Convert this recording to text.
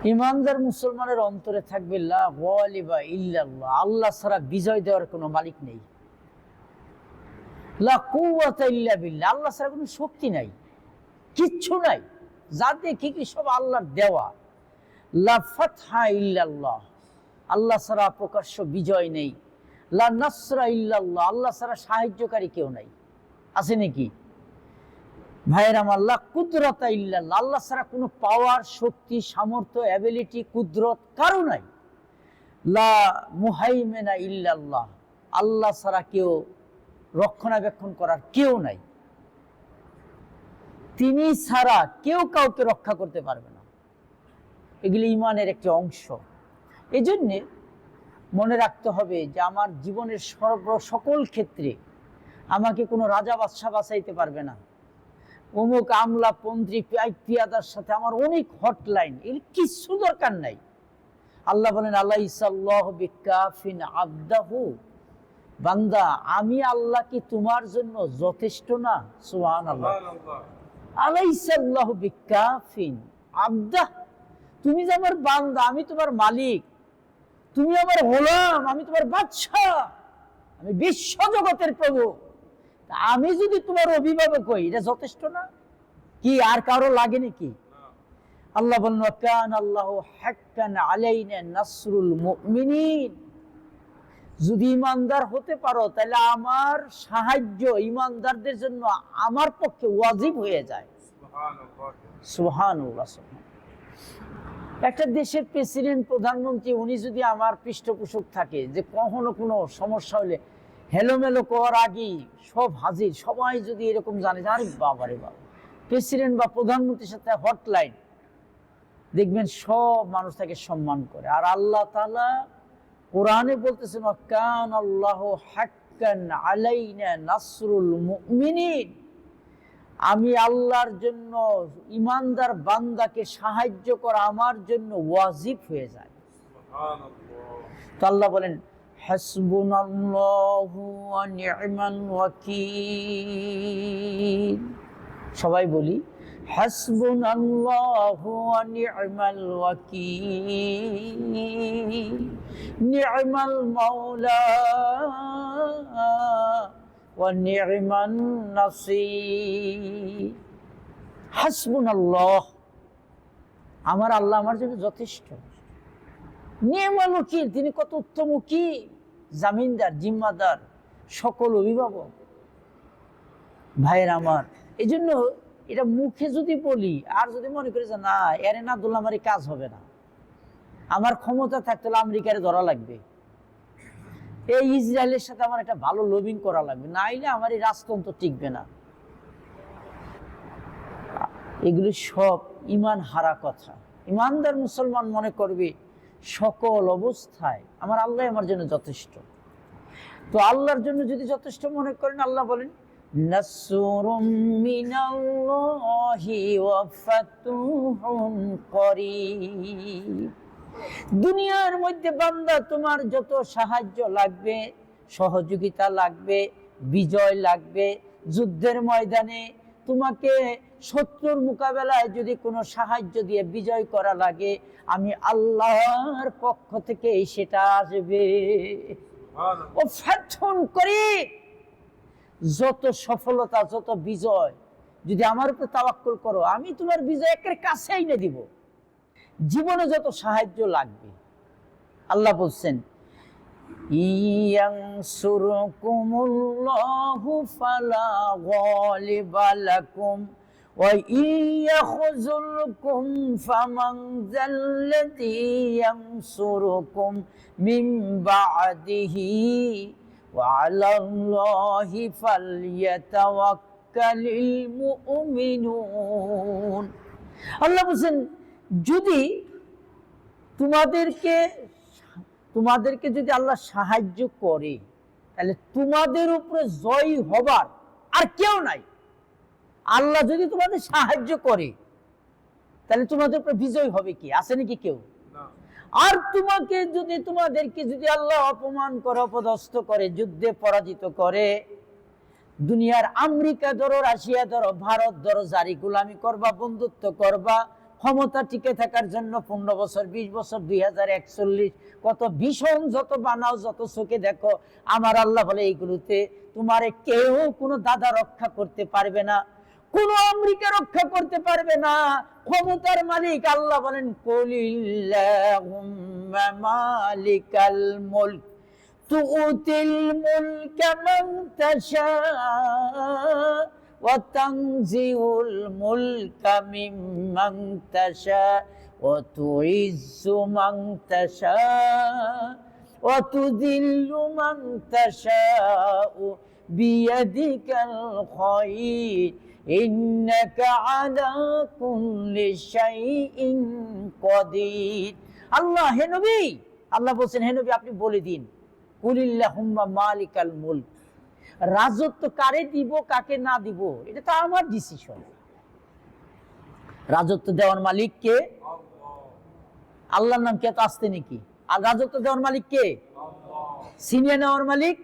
ইমানদার মুসলমানের অন্তরে থাকবে লা গালিবা ইল্লাল্লাহ, আল্লাহ ছাড়া বিজয় দেওয়ার কোনো মালিক নেই। লা কুওয়াতা ইল্লা বিল্লাহ, আল্লাহ ছাড়া কোনো শক্তি নাই, কিচ্ছু নাই, যা দেখি কি সব আল্লাহর দেওয়া। লা ফাতহা ইল্লাল্লাহ, আল্লাহ ছাড়া প্রকাশ্য বিজয় নেই। লা নাসরা ইল্লাল্লাহ, আল্লাহ ছাড়া সাহায্যকারী কেউ নাই, আছে নাকি ভাইয়ের আমার? লা কুদরাতা ইল্লাল্লাহ, আল্লাহ ছাড়া কোনো পাওয়ার, শক্তি, সামর্থ্য, অ্যাবিলিটি, কুদরত কারো নাই। লা মুহাইমিনা ইল্লাল্লাহ, আল্লাহ ছাড়া কেউ রক্ষণাবেক্ষণ করার কেউ নাই, তিনি ছাড়া কেউ কাউকে রক্ষা করতে পারবে না। এগুলি ইমানের একটি অংশ। এই জন্যে মনে রাখতে হবে যে আমার জীবনের সকল ক্ষেত্রে আমাকে কোনো রাজা বাদশাহ বাঁচাইতে পারবে না। অমুক আমলা পন্ত্রী পিয়াদার সাথে আমার অনেক হটলাইন, এর কিছু দরকার নাই। আল্লাহ বলেন আলাইসাল্লাহু বিকাফিন আবদাহু, বান্দা আমি আল্লাহ কি তোমার জন্য যথেষ্ট না? সুবহানাল্লাহ। আলাইসাল্লাহু বিকাফিন আবদাহ, তুমি যে আমার বান্দা, আমি তোমার মালিক, তুমি আমার গোলাম, আমি তোমার বাদশাহ, আমি বিশ্ব জগতের প্রভু, আমি যদি তোমার অভিভাবক হই, এটা যথেষ্ট না? কি আর কারো লাগে নাকি? আল্লাহ বলেন ওয়াকান আল্লাহু হাক্কান আলাইনা নাসরুল মুমিনিন, যদি ইমানদার হতে পারো তাহলে আমার সাহায্য ইমানদারদের জন্য আমার পক্ষে ওয়াজিব হয়ে যায়। সুবহানাল্লাহ। একটা দেশের প্রেসিডেন্ট, প্রধানমন্ত্রী, উনি যদি আমার পৃষ্ঠপোষক থাকে, যে কখনো কোনো সমস্যা হলে হেলোমেলো করার আগেই সব হাজির, সবাই যদি এরকম জানে যে আরে বাবারে বাবা, প্রেসিডেন্ট বা প্রধানমন্ত্রীর সাথে হটলাইন, দেখবেন সব মানুষ তাকে সম্মান করে। আর আল্লাহ তাআলা কোরআনে বলতেছেন ওয়াকান আল্লাহু হাক্কান আলাইনা নাসরুল মুমিনিন, আমি আল্লাহর জন্য ইমানদার বান্দাকে সাহায্য করা আমার জন্য ওয়াজিব হয়ে যায়। তো আল্লাহ বলেন হাসবুনাল্লাহু ওয়া নি'মাল ওয়াকিল, সবাই বলি হাসবুনাল্লাহু ওয়া নি'মাল ওয়াকিল, নি'মাল মাওলা ওয়া নি'মান নাসীর। হাসবুনাল্লাহ, আমার আল্লাহ আমার জন্য যথেষ্ট। নি'মাল ওয়াকিল, তিনি কত উত্তম উকিল, জামিনদার, জিম্মাদার, সকল অভিভাবক। ভাইয়ের আমার, এই জন্য এটা মুখে যদি বলি আর যদি মনে করি যে না এরে না ধরলে আমার কাজ হবে না, আমার ক্ষমতা থাকতে হলে আমেরিকারে ধরা লাগবে, এই ইসরায়েলের সাথে আমার একটা ভালো লবিং করা লাগবে, না হলে আমার এই রাজতন্ত্র টিকবে না, এগুলি সব ইমান হারা কথা। ইমানদার মুসলমান মনে করবে সকল অবস্থায় আমার আল্লাহ আমার জন্য যথেষ্ট। তো আল্লাহর জন্য যদি যথেষ্ট মনে করেন, আল্লাহ বলেন নাসরুম মিনাল্লাহি ওয়া ফাতুহুন করিব, দুনিয়ার মধ্যে বান্দা তোমার যত সাহায্য লাগবে, সহযোগিতা লাগবে, বিজয় লাগবে, যুদ্ধের ময়দানে তোমাকে শত্রুর মোকাবেলায় যদি কোনো সাহায্য দিয়ে বিজয় করা লাগে, আমি আল্লাহর পক্ষ থেকে সেটা আসবে। ও ফাতুন করিব, যত সফলতা, যত বিজয় যদি আমার উপর তাওয়াক্কুল করো, আমি তোমার বিজয় একের কাছে এনে দিব। জীবনে যত সাহায্য লাগবে, আল্লাহ বলছেন ইয়ানসুরকুমুল্লাহু ফালা গালিবা লাকুম ওয়া ইয়াখযুলকুম ফামান যাল্লাযী ইয়ানসুরকুম মিন বা'দিহি ওয়া আলাল্লাহি ফালইয়াতাওয়াক্কালিল মুমিনুন। আল্লাহ বলছেন যদি তোমাদেরকে যদি আল্লাহ সাহায্য করে, তাহলে তোমাদের উপরে জয়ী হবার আর কেউ নাই। আল্লাহ যদি তোমাদের সাহায্য করে, তাহলে তোমাদের উপরে বিজয় হবে কি? আছে নাকি কেউ? আর তোমাদেরকে যদি আল্লাহ অপমান করে, অপদস্থ করে, যুদ্ধে পরাজিত করে, দুনিয়ার আমেরিকা ধরো, রাশিয়া ধরো, ভারত ধরো, জারি গোলামি করবা, বন্ধুত্ব করবা, ক্ষমতা টিকে থাকার জন্য 15 বছর, 20 বছর, 2041, কত ভীষণ যত বানাও, যত চোখে দেখো, আমার আল্লাহ বলে এইগুলোতে তোমারে কেউ কোনো দাদা রক্ষা করতে পারবে না, কোন আমেরিকা রক্ষা করতে পারবে না। ক্ষমতার মালিক আল্লাহ বলেন, কুলিল্লাহুম্মা মালিকাল মুলক তুতিল মুলকা মান তাশা ওয়া তানজিউল মুলকা মিম্মান তাশা ওয়া তুইজ্জু মান তাশা ওয়া তুযিল্লু মান তাশা বিয়াদিকাল খায়র ইন্নাকা আলা কুল্লি শাইইন কাদির। আল্লাহ, হে নবী, আল্লাহ বলছেন, হে নবী আপনি বলে দিন, কুলিল্লাহুম্মা মালিকাল মুলক, রাজত্ব কারে দিব কাকে না দিব এটা তো আমার ডিসিশন। রাজত্ব দেওয়ার মালিক কে? আল্লাহর নাম কি এত আসতে নাকি? আর রাজত্ব দেওয়ার মালিক কে? ছিনিয়ে নেওয়ার মালিক